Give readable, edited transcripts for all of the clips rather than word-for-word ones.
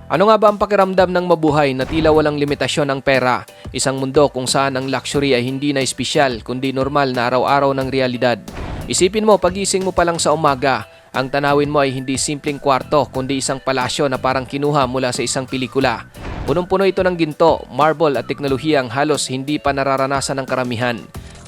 Ano nga ba ang pakiramdam ng mabuhay na tila walang limitasyon ang pera? Isang mundo kung saan ang luxury ay hindi na espesyal kundi normal na araw-araw ng realidad. Isipin mo, pagising mo pa lang sa umaga, ang tanawin mo ay hindi simpleng kwarto kundi isang palasyo na parang kinuha mula sa isang pelikula. Punong-puno ito ng ginto, marble at teknolohiyang halos hindi pa nararanasan ng karamihan.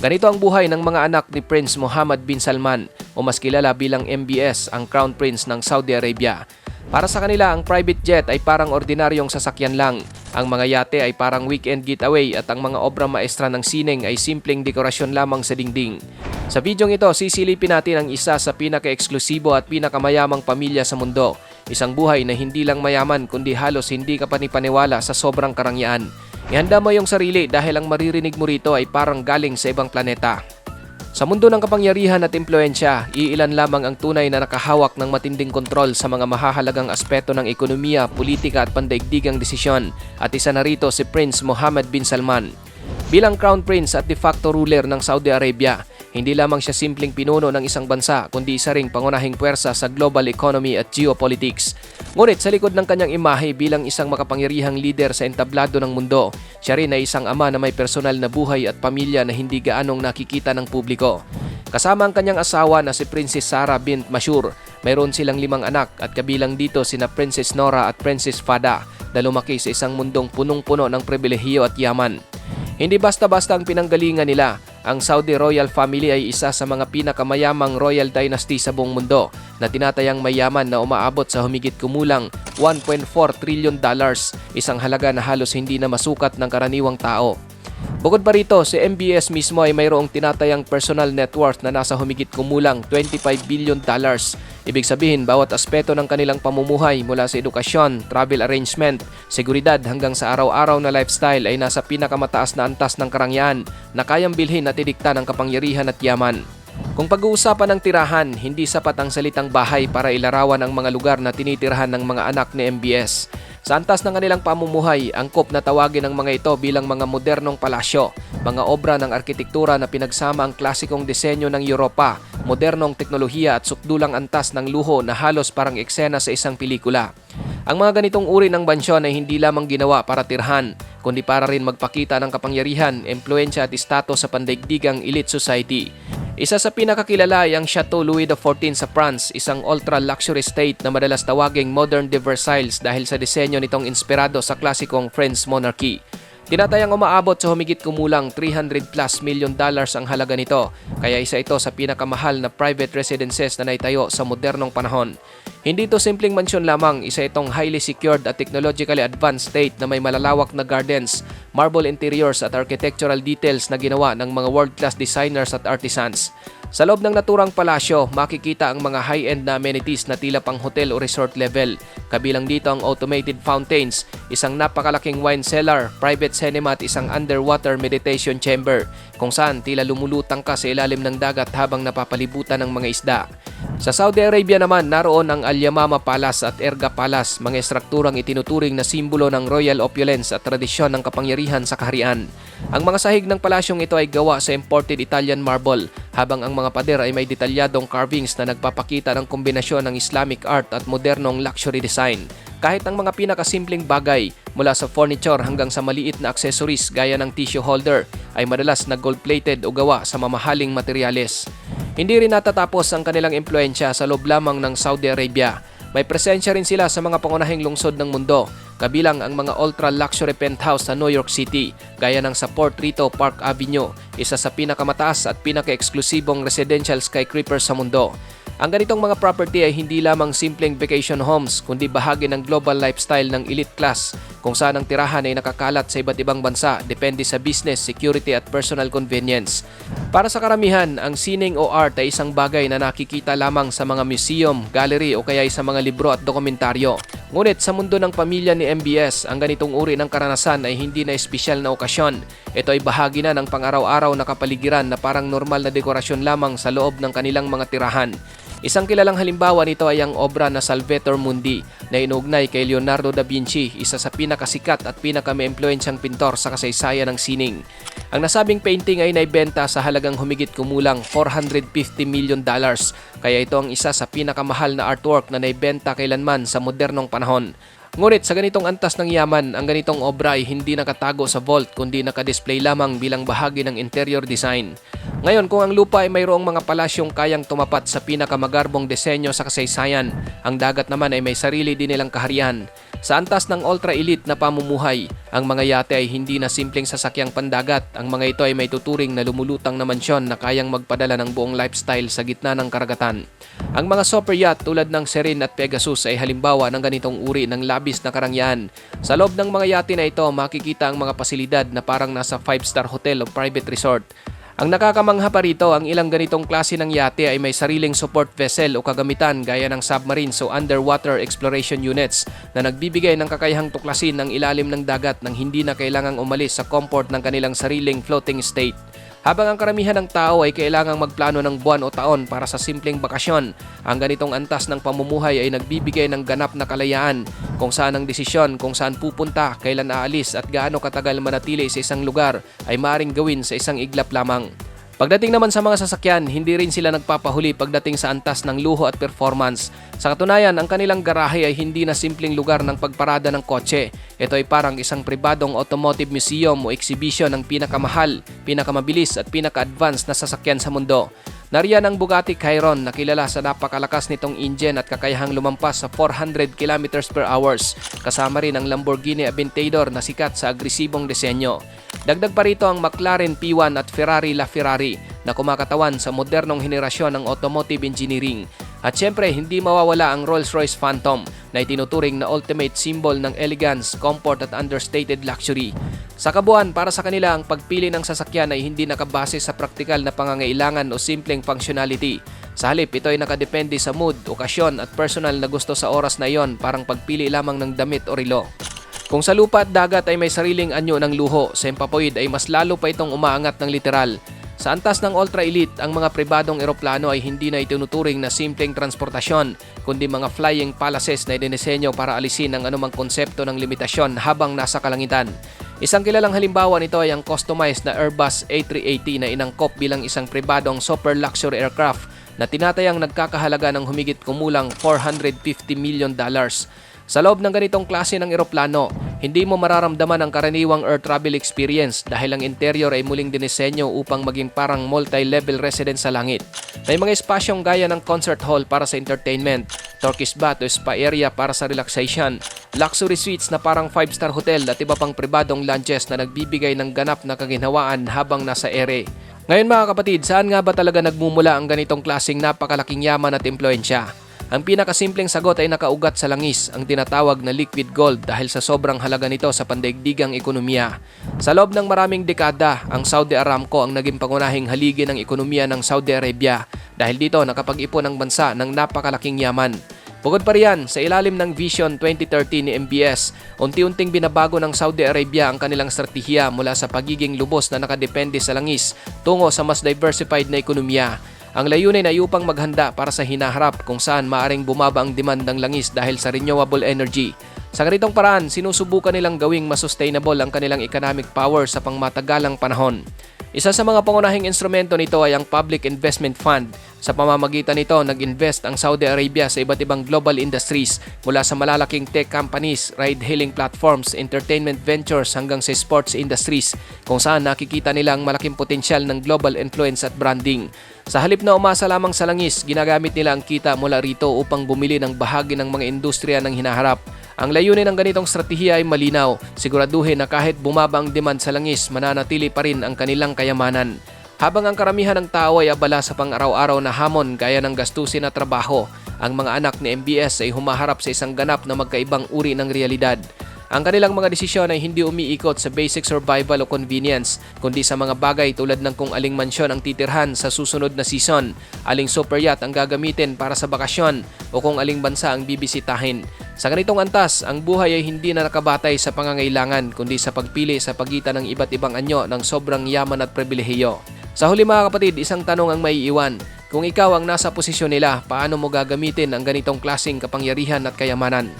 Ganito ang buhay ng mga anak ni Prince Mohammed bin Salman o mas kilala bilang MBS, ang Crown Prince ng Saudi Arabia. Para sa kanila, ang private jet ay parang ordinaryong sasakyan lang. Ang mga yate ay parang weekend getaway at ang mga obra maestra ng sining ay simpleng dekorasyon lamang sa dingding. Sa bidyong ito, sisilipin natin ang isa sa pinaka-eksklusibo at pinakamayamang pamilya sa mundo. Isang buhay na hindi lang mayaman kundi halos hindi ka panipaniwala sa sobrang karangyaan. Ihanda mo yung sarili dahil ang maririnig mo rito ay parang galing sa ibang planeta. Sa mundo ng kapangyarihan at impluensya, iilan lamang ang tunay na nakahawak ng matinding kontrol sa mga mahahalagang aspeto ng ekonomiya, politika at pandaigdigang desisyon, at isa na rito si Prince Mohammed bin Salman. Bilang Crown Prince at de facto ruler ng Saudi Arabia, hindi lamang siya simpleng pinuno ng isang bansa kundi isa ring pangunahing puwersa sa global economy at geopolitics. Ngunit sa likod ng kanyang imahe bilang isang makapangyarihang leader sa entablado ng mundo, siya rin ay isang ama na may personal na buhay at pamilya na hindi gaanong nakikita ng publiko. Kasama ang kanyang asawa na si Princess Sarah bint Mashur, mayroon silang 5 anak at kabilang dito sina Princess Nora at Princess Fada na lumaki sa isang mundong punong-puno ng pribilehiyo at yaman. Hindi basta-basta ang pinanggalingan nila. Ang Saudi Royal Family ay isa sa mga pinakamayamang royal dynasty sa buong mundo na tinatayang mayaman na umaabot sa humigit kumulang $1.4 trillion, isang halaga na halos hindi na masukat ng karaniwang tao. Bukod pa rito, si MBS mismo ay mayroong tinatayang personal net worth na nasa humigit kumulang $25 billion. Ibig sabihin, bawat aspeto ng kanilang pamumuhay mula sa edukasyon, travel arrangement, seguridad hanggang sa araw-araw na lifestyle ay nasa pinakamataas na antas ng karangyaan na kayang bilhin at idikta ng kapangyarihan at yaman. Kung pag-uusapan ng tirahan, hindi sapat ang salitang bahay para ilarawan ang mga lugar na tinitirahan ng mga anak ni MBS. Sa antas ng kanilang pamumuhay, angkop na tawagin ang mga ito bilang mga modernong palasyo, mga obra ng arkitektura na pinagsama ang klasikong disenyo ng Europa, modernong teknolohiya at sukdulang antas ng luho na halos parang eksena sa isang pelikula. Ang mga ganitong uri ng mansyon ay hindi lamang ginawa para tirhan, kundi para rin magpakita ng kapangyarihan, impluensya at status sa pandaigdigang elite society. Isa sa pinakakilala ay ang Chateau Louis XIV sa France, isang ultra-luxury estate na madalas tawaging modern de Versailles dahil sa disenyo nitong inspirado sa klasikong French monarchy. Tinatayang umaabot sa humigit kumulang $300+ million ang halaga nito, kaya isa ito sa pinakamahal na private residences na naitayo sa modernong panahon. Hindi ito simpleng mansyon lamang, isa itong highly secured at technologically advanced state na may malalawak na gardens, marble interiors at architectural details na ginawa ng mga world-class designers at artisans. Sa loob ng naturang palasyo, makikita ang mga high-end na amenities na tila pang hotel o resort level. Kabilang dito ang automated fountains, isang napakalaking wine cellar, private cinema at isang underwater meditation chamber kung saan tila lumulutang ka sa ilalim ng dagat habang napapalibutan ng mga isda. Sa Saudi Arabia naman, naroon ang Al Yamama Palace at Erga Palace, mga estrukturang itinuturing na simbolo ng royal opulence at tradisyon ng kapangyarihan sa kaharian. Ang mga sahig ng palasyong ito ay gawa sa imported Italian marble, habang ang mga pader ay may detalyadong carvings na nagpapakita ng kombinasyon ng Islamic art at modernong luxury design. Kahit ang mga pinakasimpleng bagay, mula sa furniture hanggang sa maliit na accessories gaya ng tissue holder, ay madalas na gold-plated o gawa sa mamahaling materyales. Hindi rin natatapos ang kanilang impluensya sa loob lamang ng Saudi Arabia. May presensya rin sila sa mga pangunahing lungsod ng mundo, kabilang ang mga ultra-luxury penthouse sa New York City, gaya ng sa Port Rito Park Avenue, isa sa pinakamataas at pinaka-eksklusibong residential skyscraper sa mundo. Ang ganitong mga property ay hindi lamang simpleng vacation homes, kundi bahagi ng global lifestyle ng elite class, kung saan ang tirahan ay nakakalat sa iba't ibang bansa depende sa business, security at personal convenience. Para sa karamihan, ang sining o art ay isang bagay na nakikita lamang sa mga museum, gallery o kaya sa mga libro at dokumentaryo. Ngunit sa mundo ng pamilya ni MBS, ang ganitong uri ng karanasan ay hindi na espesyal na okasyon. Ito ay bahagi na ng pang-araw-araw na kapaligiran na parang normal na dekorasyon lamang sa loob ng kanilang mga tirahan. Isang kilalang halimbawa nito ay ang obra na Salvator Mundi na inuugnay kay Leonardo da Vinci, isa sa pinakasikat at pinaka-maimpluwensyang pintor sa kasaysayan ng sining. Ang nasabing painting ay naibenta sa halagang humigit kumulang $450 million, kaya ito ang isa sa pinakamahal na artwork na naibenta kailanman sa modernong panahon. Ngunit sa ganitong antas ng yaman, ang ganitong obra ay hindi nakatago sa vault kundi nakadisplay lamang bilang bahagi ng interior design. Ngayon, kung ang lupa ay mayroong mga palasyong kayang tumapat sa pinakamagarbong disenyo sa kasaysayan, ang dagat naman ay may sarili din nilang kaharian. Sa antas ng ultra-elite na pamumuhay, ang mga yate ay hindi na simpleng sasakyang pandagat. Ang mga ito ay may tuturing na lumulutang na mansyon na kayang magpadala ng buong lifestyle sa gitna ng karagatan. Ang mga super yacht tulad ng Serene at Pegasus ay halimbawa ng ganitong uri ng labis na karangyaan. Sa loob ng mga yate na ito, makikita ang mga pasilidad na parang nasa 5-star hotel o private resort. Ang nakakamangha pa rito, ang ilang ganitong klase ng yate ay may sariling support vessel o kagamitan gaya ng submarines o underwater exploration units na nagbibigay ng kakayahang tuklasin ang ilalim ng dagat nang hindi na kailangang umalis sa comfort ng kanilang sariling floating state. Habang ang karamihan ng tao ay kailangang magplano ng buwan o taon para sa simpleng bakasyon, ang ganitong antas ng pamumuhay ay nagbibigay ng ganap na kalayaan kung saan ang desisyon kung saan pupunta, kailan aalis at gaano katagal manatili sa isang lugar ay maaaring gawin sa isang iglap lamang. Pagdating naman sa mga sasakyan, hindi rin sila nagpapahuli pagdating sa antas ng luho at performance. Sa katunayan, ang kanilang garahe ay hindi na simpleng lugar ng pagparada ng kotse. Ito ay parang isang pribadong automotive museum o exhibition ng pinakamahal, pinakamabilis at pinaka-advanced na sasakyan sa mundo. Nariyan ang Bugatti Chiron na kilala sa napakalakas nitong engine at kakayahang lumampas sa 400 km/h. Kasama rin ang Lamborghini Aventador na sikat sa agresibong disenyo. Dagdag pa rito ang McLaren P1 at Ferrari LaFerrari na kumakatawan sa modernong henerasyon ng automotive engineering. At syempre, hindi mawawala ang Rolls-Royce Phantom na itinuturing na ultimate symbol ng elegance, comfort at understated luxury. Sa kabuuan, para sa kanila, ang pagpili ng sasakyan ay hindi nakabase sa praktikal na pangangailangan o simpleng functionality. Sa halip, ito ay nakadepende sa mood, okasyon at personal na gusto sa oras na iyon, parang pagpili lamang ng damit o relo. Kung sa lupa at dagat ay may sariling anyo ng luho, sa Empapoid ay mas lalo pa itong umaangat ng literal. Sa antas ng ultra-elite, ang mga pribadong eroplano ay hindi na itinuturing na simpleng transportasyon, kundi mga flying palaces na idinisenyo para alisin ang anumang konsepto ng limitasyon habang nasa kalangitan. Isang kilalang halimbawa nito ay ang customized na Airbus A380 na inangkop bilang isang pribadong super luxury aircraft na tinatayang nagkakahalaga ng humigit kumulang $450 million. Sa loob ng ganitong klase ng eroplano, hindi mo mararamdaman ang karaniwang air travel experience dahil ang interior ay muling dinisenyo upang maging parang multi-level residence sa langit. May mga espasyong gaya ng concert hall para sa entertainment, Turkish bath o spa area para sa relaxation, luxury suites na parang 5-star hotel at iba pang pribadong lounges na nagbibigay ng ganap na kaginhawaan habang nasa ere. Ngayon mga kapatid, saan nga ba talaga nagmumula ang ganitong klaseng napakalaking yaman at impluensya? Ang pinakasimpleng sagot ay nakaugat sa langis, ang tinatawag na liquid gold dahil sa sobrang halaga nito sa pandaigdigang ekonomiya. Sa loob ng maraming dekada, ang Saudi Aramco ang naging pangunahing haligi ng ekonomiya ng Saudi Arabia dahil dito nakapag-ipon ang bansa ng napakalaking yaman. Bukod pa riyan, sa ilalim ng Vision 2030 ni MBS, unti-unting binabago ng Saudi Arabia ang kanilang strategiya mula sa pagiging lubos na nakadepende sa langis tungo sa mas diversified na ekonomiya. Ang layunin ay upang maghanda para sa hinaharap kung saan maaring bumaba ang demand ng langis dahil sa renewable energy. Sa ganitong paraan, sinusubukan nilang gawing mas sustainable ang kanilang economic power sa pangmatagalang panahon. Isa sa mga pangunahing instrumento nito ay ang Public Investment Fund. Sa pamamagitan nito, nag-invest ang Saudi Arabia sa iba't ibang global industries mula sa malalaking tech companies, ride-hailing platforms, entertainment ventures hanggang sa sports industries kung saan nakikita nila ang malaking potensyal ng global influence at branding. Sa halip na umasa lamang sa langis, ginagamit nila ang kita mula rito upang bumili ng bahagi ng mga industriya ng hinaharap. Ang layunin ng ganitong strategiya ay malinaw, siguraduhin na kahit bumaba ang demand sa langis, mananatili pa rin ang kanilang kayamanan. Habang ang karamihan ng tao ay abala sa pang-araw-araw na hamon gaya ng gastusin at trabaho, ang mga anak ni MBS ay humaharap sa isang ganap na magkaibang uri ng realidad. Ang kanilang mga desisyon ay hindi umiikot sa basic survival o convenience, kundi sa mga bagay tulad ng kung aling mansyon ang titirhan sa susunod na season, aling super yacht ang gagamitin para sa bakasyon, o kung aling bansa ang bibisitahin. Sa ganitong antas, ang buhay ay hindi na nakabatay sa pangangailangan, kundi sa pagpili sa pagitan ng iba't ibang anyo ng sobrang yaman at pribilehiyo. Sa huli mga kapatid, isang tanong ang maiiwan. Kung ikaw ang nasa posisyon nila, paano mo gagamitin ang ganitong klaseng kapangyarihan at kayamanan?